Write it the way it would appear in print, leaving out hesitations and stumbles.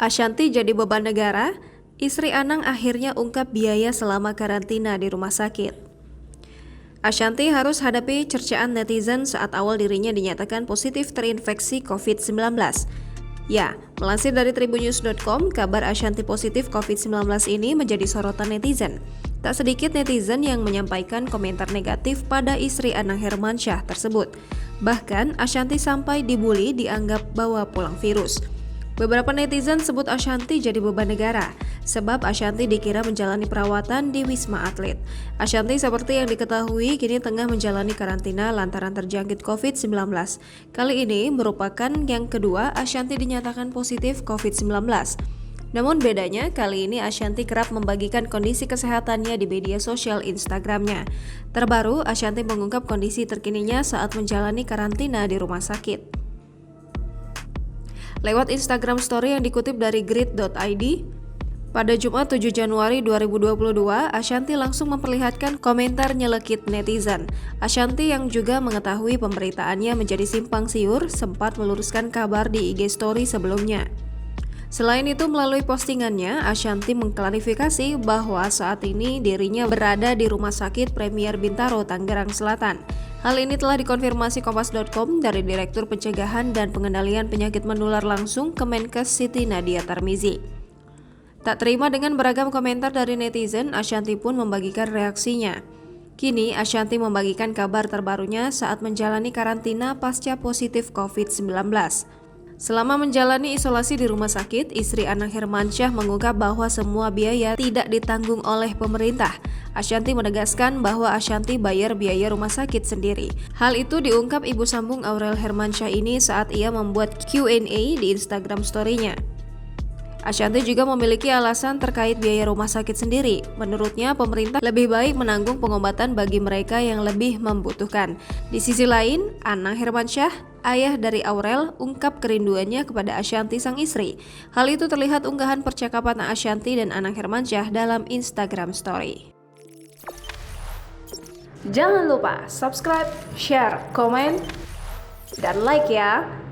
Ashanti jadi beban negara, istri Anang akhirnya ungkap biaya selama karantina di rumah sakit. Ashanti harus hadapi cercaan netizen saat awal dirinya dinyatakan positif terinfeksi COVID-19. Ya, melansir dari tribunnews.com, kabar Ashanti positif COVID-19 ini menjadi sorotan netizen. Tak sedikit netizen yang menyampaikan komentar negatif pada istri Anang Hermansyah tersebut. Bahkan, Ashanti sampai dibully dianggap bawa pulang virus. Beberapa netizen sebut Ashanti jadi beban negara, sebab Ashanti dikira menjalani perawatan di Wisma Atlet. Ashanti seperti yang diketahui kini tengah menjalani karantina lantaran terjangkit COVID-19. Kali ini merupakan yang kedua Ashanti dinyatakan positif COVID-19. Namun bedanya, kali ini Ashanti kerap membagikan kondisi kesehatannya di media sosial Instagramnya. Terbaru, Ashanti mengungkap kondisi terkininya saat menjalani karantina di rumah sakit. Lewat Instagram Story yang dikutip dari grid.id, pada Jumat 7 Januari 2022, Ashanti langsung memperlihatkan komentar nyelekit netizen. Ashanti yang juga mengetahui pemberitaannya menjadi simpang siur sempat meluruskan kabar di IG Story sebelumnya. Selain itu, melalui postingannya, Ashanti mengklarifikasi bahwa saat ini dirinya berada di Rumah Sakit Premier Bintaro, Tangerang Selatan. Hal ini telah dikonfirmasi Kompas.com dari Direktur Pencegahan dan Pengendalian Penyakit Menular Langsung Kemenkes Siti Nadia Tarmizi. Tak terima dengan beragam komentar dari netizen, Ashanti pun membagikan reaksinya. Kini, Ashanti membagikan kabar terbarunya saat menjalani karantina pasca positif COVID-19. Selama menjalani isolasi di rumah sakit, istri Anang Hermansyah mengungkap bahwa semua biaya tidak ditanggung oleh pemerintah. Ashanti menegaskan bahwa Ashanti bayar biaya rumah sakit sendiri. Hal itu diungkap ibu sambung Aurel Hermansyah ini saat ia membuat Q&A di Instagram story-nya. Ashanti juga memiliki alasan terkait biaya rumah sakit sendiri. Menurutnya, pemerintah lebih baik menanggung pengobatan bagi mereka yang lebih membutuhkan. Di sisi lain, Anang Hermansyah, ayah dari Aurel, ungkap kerinduannya kepada Ashanti sang istri. Hal itu terlihat unggahan percakapan Ashanti dan Anang Hermansyah dalam Instagram Story. Jangan lupa subscribe, share, komen, dan like ya!